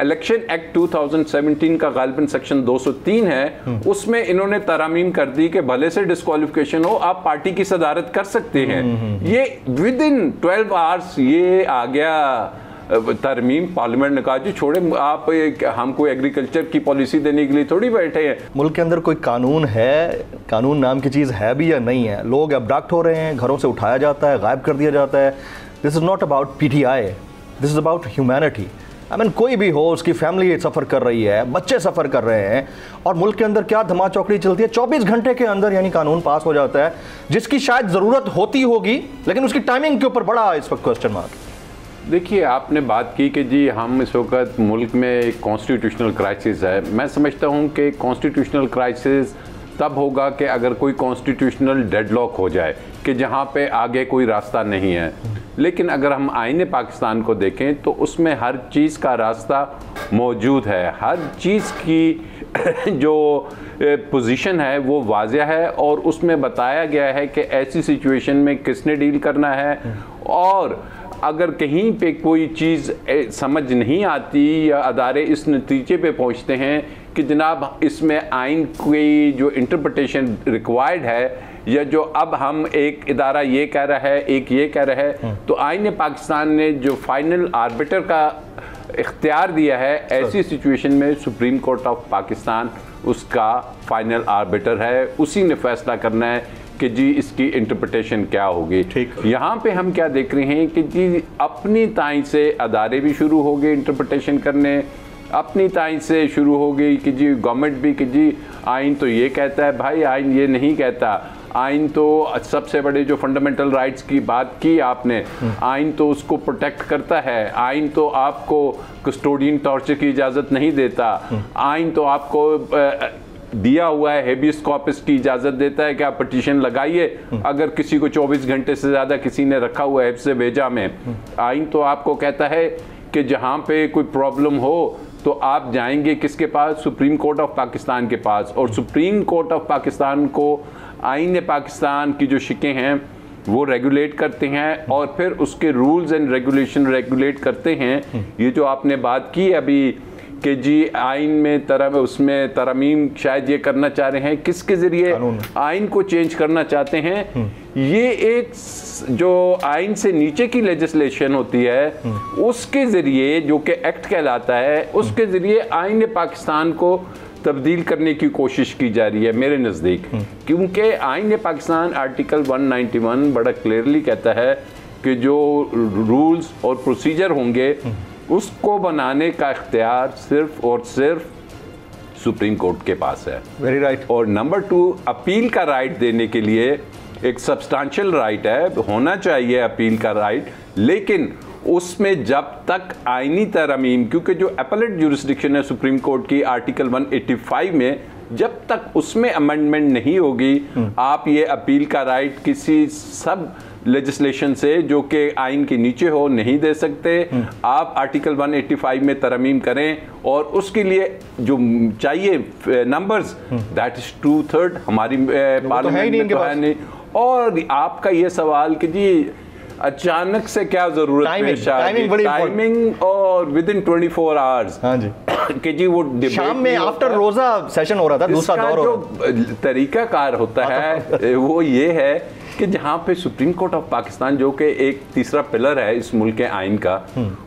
Election act 2017 का गालिबन section 203 है, उसमें इन्होंने तरामीम कर दी कि भले से डिस्क्वालिफिकेशन हो, आप पार्टी की सदारत कर सकते हैं। ये विद इन 12 आवर्स ये आ गया तरमीम। पार्लियामेंट ने कहा जी छोड़े, आप हमको एग्रीकल्चर की पॉलिसी देने के लिए थोड़ी बैठे हैं। मुल्क के अंदर कोई कानून है, कानून नाम की चीज़ है भी या नहीं है? लोग अब्डक्ट हो रहे हैं, घरों से उठाया जाता है, गायब कर दिया जाता है। This is not about PTI, this is about humanity. I mean कोई भी हो, उसकी फैमिली सफ़र कर रही है, बच्चे सफ़र कर रहे हैं, और मुल्क के अंदर क्या धमा चौकड़ी चलती है। 24 घंटे के अंदर यानी कानून पास हो जाता है, जिसकी शायद ज़रूरत होती होगी, लेकिन उसकी टाइमिंग के ऊपर बड़ा इस वक्त क्वेश्चन मार्क। देखिए, आपने बात की कि जी हम इस वक्त मुल्क में एक कॉन्स्टिट्यूशनल क्राइसिस है। मैं समझता हूँ कि कॉन्स्टिट्यूशनल क्राइसिस तब होगा कि अगर कोई कॉन्स्टिट्यूशनल डेडलॉक हो जाए कि जहाँ पे आगे कोई रास्ता नहीं है। लेकिन अगर हम आईने पाकिस्तान को देखें तो उसमें हर चीज़ का रास्ता मौजूद है, हर चीज़ की जो पोजीशन है वो वाज़ेह है, और उसमें बताया गया है कि ऐसी सिचुएशन में किसने डील करना है। और अगर कहीं पे कोई चीज़ समझ नहीं आती या अदारे इस नतीजे पे पहुंचते हैं कि जनाब इसमें आइन की जो इंटरप्रिटेशन रिक्वायर्ड है, या जो अब हम एक इदारा ये कह रहा है, एक ये कह रहा है, तो आईने पाकिस्तान ने जो फाइनल आर्बिटर का इख्तियार दिया है, ऐसी सिचुएशन में सुप्रीम कोर्ट ऑफ पाकिस्तान उसका फाइनल आर्बिटर है। उसी ने फैसला करना है कि जी इसकी इंटरप्रिटेशन क्या होगी। ठीक, यहाँ पे हम क्या देख रहे हैं कि जी अपनी ताई से अदारे भी शुरू हो गए इंटरप्रिटेशन करने, अपनी ताई से शुरू हो गई कि जी गवर्नमेंट भी कि जी आइन तो ये कहता है। भाई आइन ये नहीं कहता, आइन तो सबसे बड़े जो फंडामेंटल राइट्स की बात की आपने, आइन तो उसको प्रोटेक्ट करता है। आइन तो आपको कस्टोडियन टॉर्चर की इजाज़त नहीं देता। आइन तो आपको दिया हुआ है हेबियस कॉर्पस की इजाज़त देता है कि आप पटिशन लगाइए अगर किसी को 24 घंटे से ज़्यादा किसी ने रखा हुआ है हिफ्ज़ भेजा में। आइन तो आपको कहता है कि जहाँ पे कोई प्रॉब्लम हो तो आप जाएंगे किसके पास? सुप्रीम कोर्ट ऑफ पाकिस्तान के पास। और सुप्रीम कोर्ट ऑफ पाकिस्तान को आईने पाकिस्तान की जो शिकें हैं वो रेगुलेट करते हैं, और फिर उसके रूल्स एंड रेगुलेशन रेगुलेट करते हैं। ये जो आपने बात की अभी कि जी आइन में उसमें तरमीम शायद ये करना चाह रहे हैं, किसके ज़रिए आइन को चेंज करना चाहते हैं? ये एक जो आइन से नीचे की लेजिस्लेशन होती है उसके ज़रिए, जो कि एक्ट कहलाता है, उसके ज़रिए आइन पाकिस्तान को तब्दील करने की कोशिश की जा रही है मेरे नज़दीक। क्योंकि आइन पाकिस्तान आर्टिकल 191 बड़ा क्लियरली कहता है कि जो रूल्स और प्रोसीजर होंगे उसको बनाने का इख्तियार सिर्फ और सिर्फ सुप्रीम कोर्ट के पास है। Very right. और नंबर 2, अपील का राइट देने के लिए एक सब्सटेंशियल राइट है, होना चाहिए अपील का राइट, लेकिन उसमें जब तक आईनी तरमीम, क्योंकि जो अपीलेट जुरिस्डिक्शन है सुप्रीम कोर्ट की आर्टिकल 185 में, जब तक उसमें अमेंडमेंट नहीं होगी आप ये अपील का राइट किसी सब लेजिस्लेशन से जो कि आइन के नीचे हो नहीं दे सकते। आप आर्टिकल 185 में तरमीम करें, और उसके लिए जो चाहिए नंबर्स, दैट इज 2/3 हमारी पार्लियामेंट में तो है नहीं। और आपका ये सवाल कि जी अचानक से क्या जरूरत पेश आ गई, टाइमिंग और विद इन 24 आवर्स। हाँ जी कि जी वो शाम में आफ्टर रोजा सेशन हो रहा था, दूसरा दौर हो रहा था। जो तरीकाकार होता है वो ये है कि जहाँ पे सुप्रीम कोर्ट ऑफ पाकिस्तान जो कि एक तीसरा पिलर है इस मुल्क के आइन का,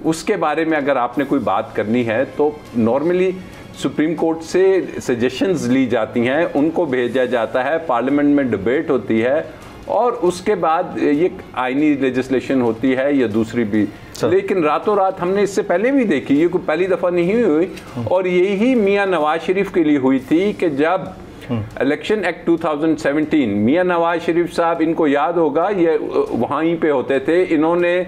उसके बारे में अगर आपने कोई बात करनी है तो नॉर्मली सुप्रीम कोर्ट से सजेशंस ली जाती हैं, उनको भेजा जाता है, पार्लियामेंट में डिबेट होती है, और उसके बाद ये आइनी लेजिस्लेशन होती है या दूसरी भी। लेकिन रातों रात हमने इससे पहले भी देखी, ये कोई पहली दफ़ा नहीं हुई, और यही मियाँ नवाज शरीफ के लिए हुई थी कि जब इलेक्शन एक्ट 2017, मियाँ नवाज शरीफ साहब, इनको याद होगा, ये वहीं पे होते थे, इन्होंने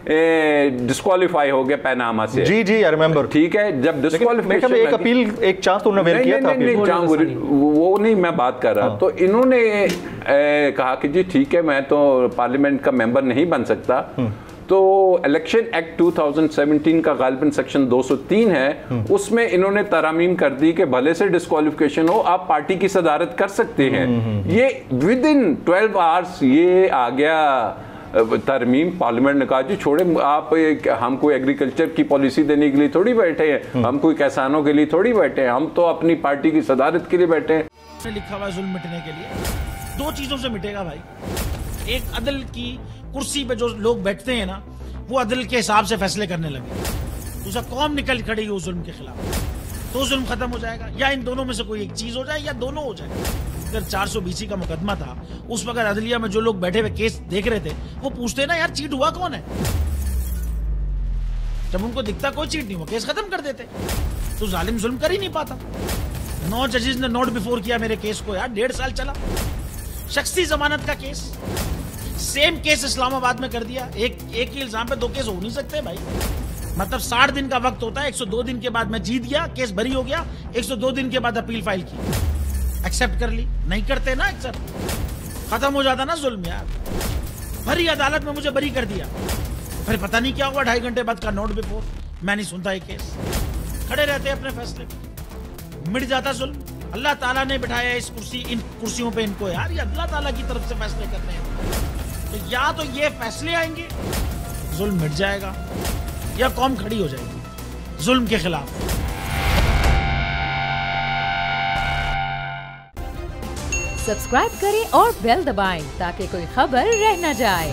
डिस्क्वालीफाई हो गया पैनामा से। जी जी आई रिमेंबर। ठीक है, जब डिस्क्वालीफिकेशन एक अपील, एक चांस तो उन्होंने किया था। वो नहीं मैं बात कर रहा। तो इन्होंने कहा कि जी ठीक है, मैं तो पार्लियामेंट का मेंबर नहीं बन सकता। तो इलेक्शन एक्ट 2017 का गालिबन सेक्शन 203 है, उसमें इन्होंने तरामीम कर दी कि भले से डिस्क्वालिफिकेशन हो, आप पार्टी की सदारत कर सकते हैं। ये विद इन 12 आवर्स ये आ गया तरमीम पार्लियामेंट ने कहा जी छोड़े आप, हम कोई एग्रीकल्चर की पॉलिसी देने के लिए थोड़ी बैठे हैं, हम कोई किसानों के लिए थोड़ी बैठे हैं, हम तो अपनी पार्टी की सदारत के लिए बैठे हैं। लिखा हुआ जुल्म मिटने के लिए 2 चीजों से मिटेगा भाई। एक, अदल की कुर्सी पे जो लोग बैठते हैं ना, वो अदल के हिसाब से फैसले करने लगे। दूसरा, कौम निकल खड़ी उस जुल्म के खिलाफ, तो जुल्म खत्म हो जाएगा। या इन दोनों में से कोई एक चीज हो जाए या दोनों हो जाए। अगर 420 का मुकदमा था, उस वक्त अदलिया में जो लोग बैठे हुए केस देख रहे थे, वो पूछते ना यार चीट हुआ कौन है। जब उनको दिखता कोई चीट नहीं, वो केस खत्म कर देते। तो जालिम जुल्म कर ही नहीं पाता। 9 जजेस ने नोट बिफोर किया मेरे केस को यार, 1.5 साल चला। शख्सी जमानत का केस, सेम केस इस्लामाबाद में कर दिया। एक ही इल्जाम पे 2 केस हो नहीं सकते भाई। मतलब 60 दिन का वक्त होता है, 102 दिन के बाद मैं जीत गया, केस बरी हो गया, 102 दिन के बाद अपील फाइल की, एक्सेप्ट कर ली। नहीं करते ना एक्सेप्ट, खत्म हो जाता ना जुल्म यार। भरी अदालत में मुझे बरी कर दिया, फिर पता नहीं क्या हुआ, 2.5 घंटे बाद का नोट बिफोर, मैं नहीं सुनता ये केस। खड़े रहते अपने फैसले पे, मिट जाता जुल्म। अल्लाह ताला ने बिठाया इन कुर्सियों पे इनको यार, ये अल्लाह ताला की तरफ से फैसले करने हैं। तो या तो ये फैसले आएंगे, जुल्म मिट जाएगा, या कौम खड़ी हो जाएगी जुल्म के खिलाफ। सब्सक्राइब करें और बेल दबाएं ताकि कोई खबर रह न जाए।